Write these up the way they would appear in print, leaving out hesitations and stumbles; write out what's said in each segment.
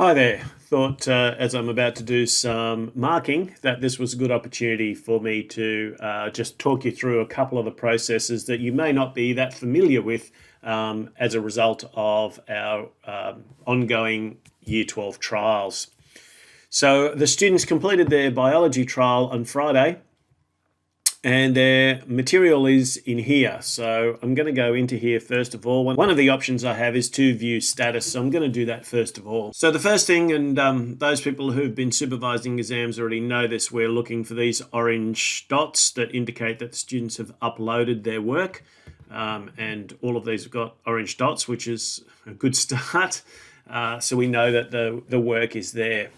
Hi there. Thought as I'm about to do some marking that this was a good opportunity for me to just talk you through a couple of the processes that you may not be that familiar with as a result of our ongoing Year 12 trials. So the students completed their biology trial on Friday and their material is in here. So I'm going to go into here first of all. One of the options I have is to view status. So I'm going to do that first of all. So the first thing, and those people who've been supervising exams already know this, we're looking for these orange dots that indicate that the students have uploaded their work. And all of these have got orange dots, which is a good start. So we know that the work is there.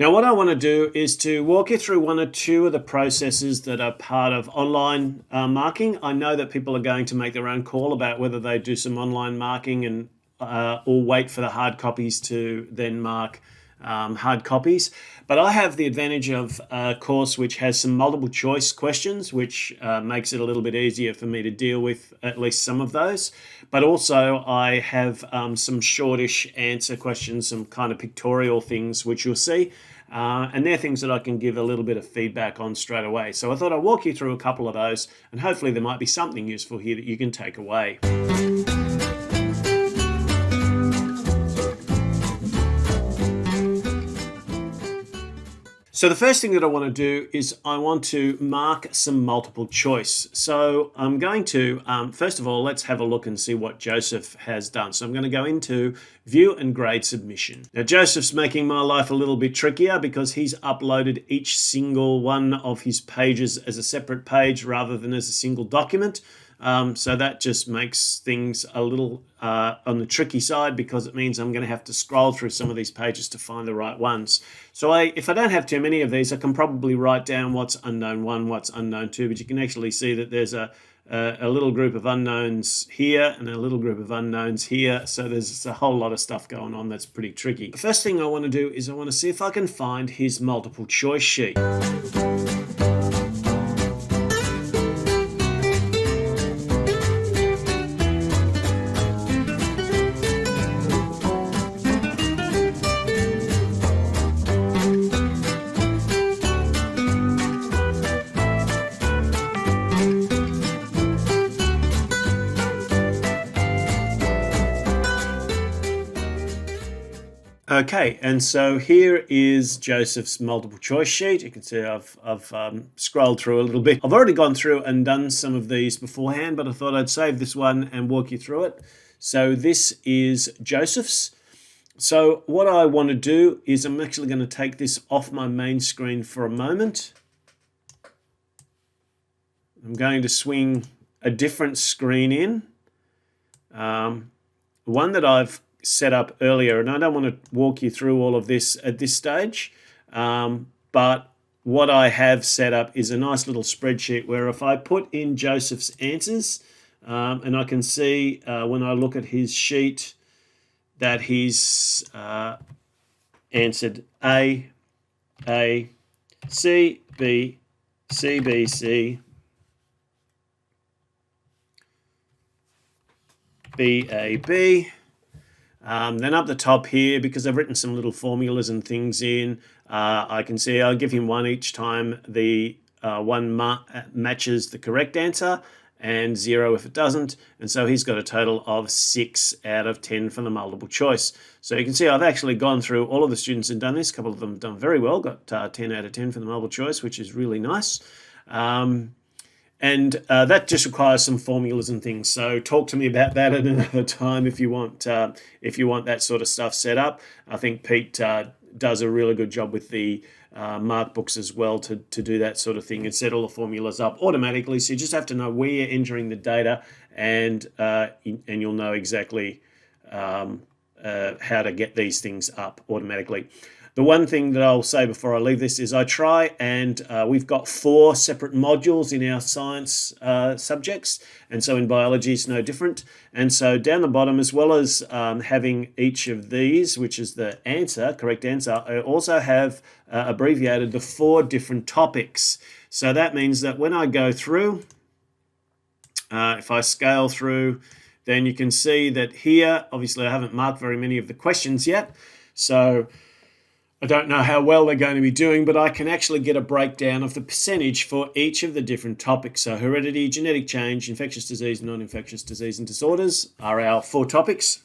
Now, what I want to do is to walk you through one or two of the processes that are part of online marking. I know that people are going to make their own call about whether they do some online marking and or wait for the hard copies to then mark hard copies. But I have the advantage of a course which has some multiple choice questions, which makes it a little bit easier for me to deal with at least some of those. But also I have some shortish answer questions, some kind of pictorial things, which you'll see. And they're things that I can give a little bit of feedback on straight away. So I thought I'd walk you through a couple of those, and hopefully there might be something useful here that you can take away. So the first thing that I want to do is I want to mark some multiple choice. So I'm going to, first of all, let's have a look and see what Joseph has done. So I'm going to go into View and Grade Submission. Now Joseph's making my life a little bit trickier because he's uploaded each single one of his pages as a separate page rather than as a single document. So that just makes things a little on the tricky side because it means I'm going to have to scroll through some of these pages to find the right ones. So if I don't have too many of these, I can probably write down what's unknown 1, what's unknown 2, but you can actually see that there's a little group of unknowns here and a little group of unknowns here. So there's a whole lot of stuff going on that's pretty tricky. The first thing I want to do is I want to see if I can find his multiple choice sheet. Okay, and so here is Joseph's multiple choice sheet. You can see I've scrolled through a little bit. I've already gone through and done some of these beforehand, but I thought I'd save this one and walk you through it. So this is Joseph's. So what I want to do is I'm actually going to take this off my main screen for a moment. I'm going to swing a different screen in, one that I've set up earlier, and I don't want to walk you through all of this at this stage, but what I have set up is a nice little spreadsheet where if I put in Joseph's answers, and I can see when I look at his sheet that he's answered A, C, B, C, B. Then up the top here, because I've written some little formulas and things in, I can see I'll give him 1 each time the one matches the correct answer and 0 if it doesn't. And so he's got a total of 6 out of 10 for the multiple choice. So you can see I've actually gone through all of the students and done this. A couple of them have done very well, got 10 out of 10 for the multiple choice, which is really nice. And that just requires some formulas and things. So talk to me about that at another time if you want that sort of stuff set up. I think Pete does a really good job with the mark books as well to do that sort of thing and set all the formulas up automatically. So you just have to know where you're entering the data, and you'll know exactly how to get these things up automatically. The one thing that I'll say before I leave this is I try and we've got 4 separate modules in our science subjects, and so in biology it's no different. And so down the bottom, as well as having each of these, which is the answer, correct answer, I also have abbreviated the 4 different topics. So that means that when I go through, if I scale through, then you can see that here, obviously I haven't marked very many of the questions yet. So I don't know how well they're going to be doing, but I can actually get a breakdown of the percentage for each of the different topics. So heredity, genetic change, infectious disease, non-infectious disease, and disorders are our 4 topics.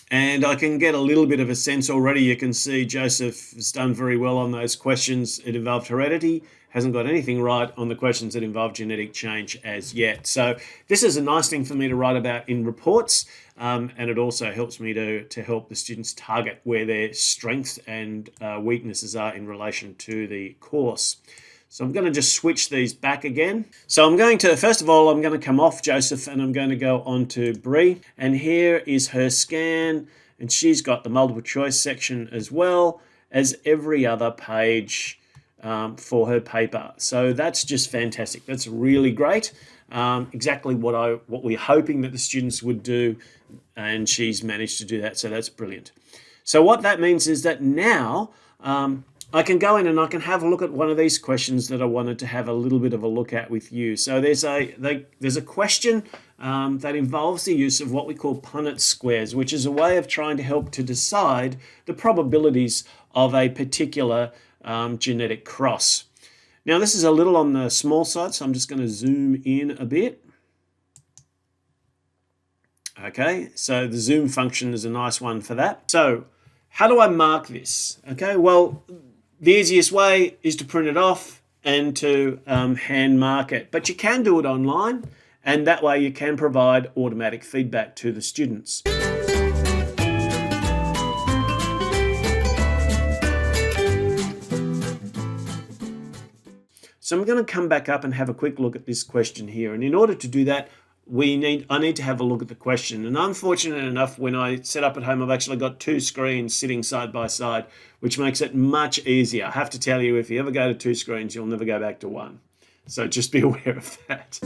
And I can get a little bit of a sense already. You can see Joseph has done very well on those questions. It involved heredity, hasn't got anything right on the questions that involve genetic change as yet. So this is a nice thing for me to write about in reports, and it also helps me to help the students target where their strengths and weaknesses are in relation to the course. So I'm going to just switch these back again. So I'm going to, first of all, I'm going to come off Joseph and I'm going to go on to Bree. And here is her scan, and she's got the multiple choice section as well as every other page for her paper. So that's just fantastic. That's really great. Exactly what we're hoping that the students would do, and she's managed to do that. So that's brilliant. So what that means is that now I can go in and I can have a look at one of these questions that I wanted to have a little bit of a look at with you. So there's a question that involves the use of what we call Punnett squares, which is a way of trying to help to decide the probabilities of a particular genetic cross. Now this is a little on the small side, so I'm just going to zoom in a bit. Okay, so the zoom function is a nice one for that. So how do I mark this? Okay, well, the easiest way is to print it off and to hand mark it, but you can do it online, and that way you can provide automatic feedback to the students. So I'm going to come back up and have a quick look at this question here, and in order to do that, I need to have a look at the question. And unfortunate enough, when I set up at home, I've actually got 2 screens sitting side by side, which makes it much easier. I have to tell you, if you ever go to 2 screens, you'll never go back to 1. So just be aware of that.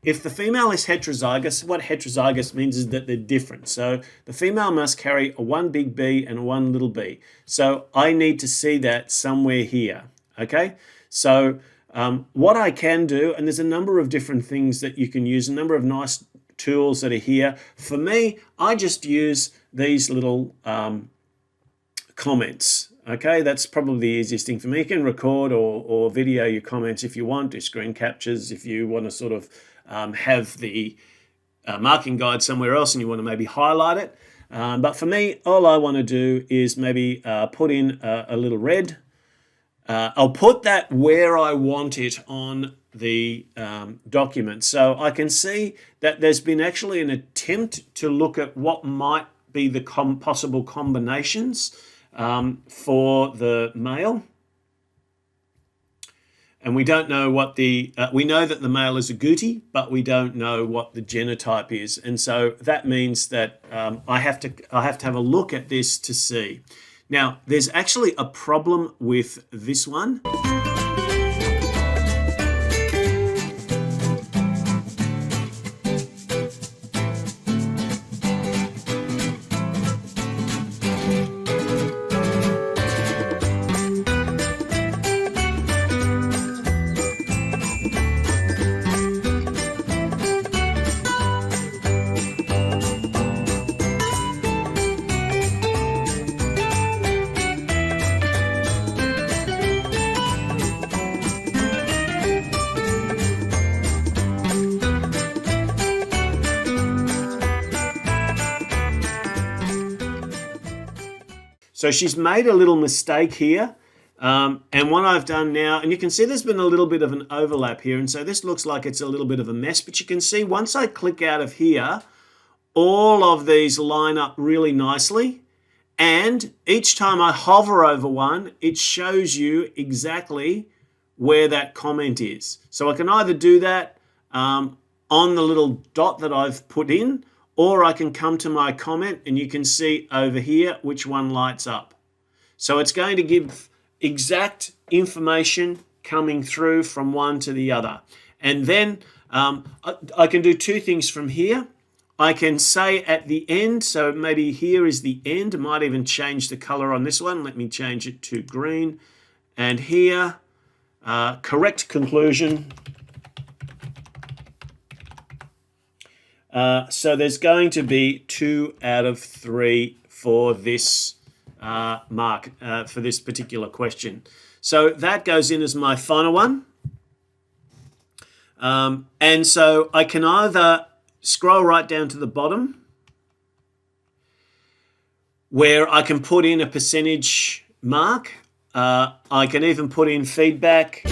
If the female is heterozygous, what heterozygous means is that they're different. So the female must carry a 1 big B and a 1 little b. So I need to see that somewhere here, okay? So what I can do, and there's a number of different things that you can use, a number of nice tools that are here. For me, I just use these little comments. Okay, that's probably the easiest thing for me. You can record or video your comments if you want, do screen captures if you want to sort of have the marking guide somewhere else and you want to maybe highlight it. But for me, all I want to do is maybe put in a little red. I'll put that where I want it on the document. So I can see that there's been actually an attempt to look at what might be the possible combinations for the male. And we don't know what we know that the male is agouti, but we don't know what the genotype is. And so that means that I have to have a look at this to see. Now, there's actually a problem with this one. So she's made a little mistake here. And what I've done now, and you can see there's been a little bit of an overlap here. And so this looks like it's a little bit of a mess. But you can see once I click out of here, all of these line up really nicely. And each time I hover over one, it shows you exactly where that comment is. So I can either do that on the little dot that I've put in, or I can come to my comment and you can see over here which one lights up. So it's going to give exact information coming through from one to the other. And then I can do two things from here. I can say at the end, so maybe here is the end. I might even change the color on this one. Let me change it to green. And here, correct conclusion. So there's going to be 2 out of 3 for this mark, for this particular question. So that goes in as my final one. And so I can either scroll right down to the bottom where I can put in a percentage mark. I can even put in feedback.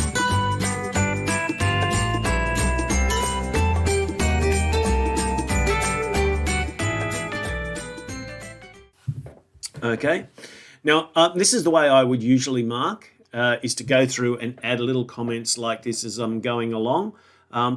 Okay, now this is the way I would usually mark, is to go through and add little comments like this as I'm going along,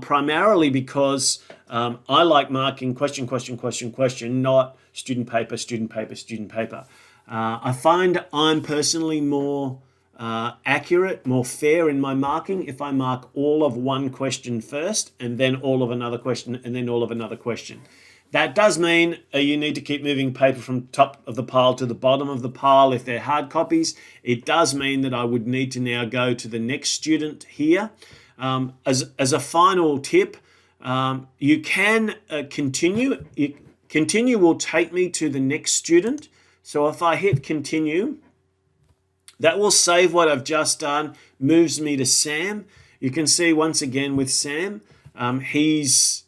primarily because I like marking question, question, question, question, not student paper, student paper, student paper. I find I'm personally more accurate, more fair in my marking if I mark all of one question first and then all of another question and then all of another question. That does mean you need to keep moving paper from top of the pile to the bottom of the pile if they're hard copies. It does mean that I would need to now go to the next student here. As a final tip, you can continue. Continue will take me to the next student. So if I hit continue, that will save what I've just done, moves me to Sam. You can see once again with Sam, his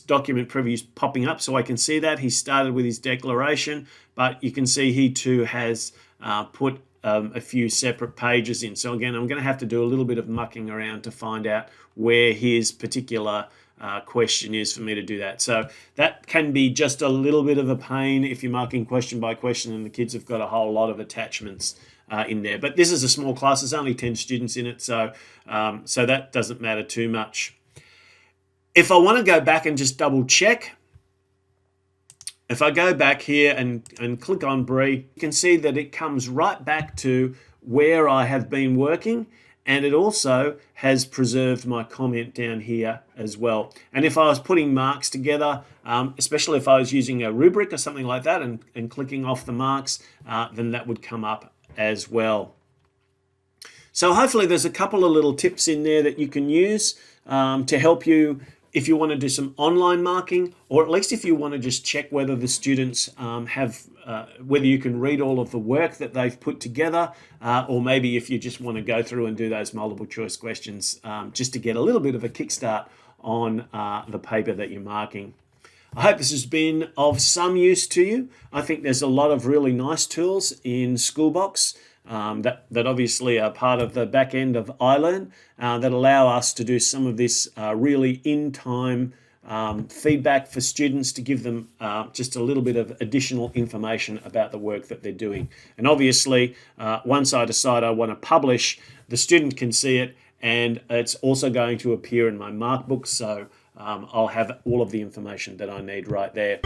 document preview is popping up, so I can see that. He started with his declaration, but you can see he too has put a few separate pages in. So again, I'm going to have to do a little bit of mucking around to find out where his particular question is for me to do that. So that can be just a little bit of a pain if you're marking question by question and the kids have got a whole lot of attachments in there. But this is a small class. There's only 10 students in it, so that doesn't matter too much. If I want to go back and just double check, if I go back here and click on Bree, you can see that it comes right back to where I have been working, and it also has preserved my comment down here as well. And if I was putting marks together, especially if I was using a rubric or something like that and clicking off the marks, then that would come up as well. So hopefully there's a couple of little tips in there that you can use to help you if you want to do some online marking, or at least if you want to just check whether the students whether you can read all of the work that they've put together, or maybe if you just want to go through and do those multiple choice questions just to get a little bit of a kickstart on the paper that you're marking. I hope this has been of some use to you. I think there's a lot of really nice tools in Schoolbox that obviously are part of the back end of iLearn that allow us to do some of this really in-time feedback for students to give them just a little bit of additional information about the work that they're doing. And obviously, once I decide I want to publish, the student can see it, and it's also going to appear in my mark book, so I'll have all of the information that I need right there.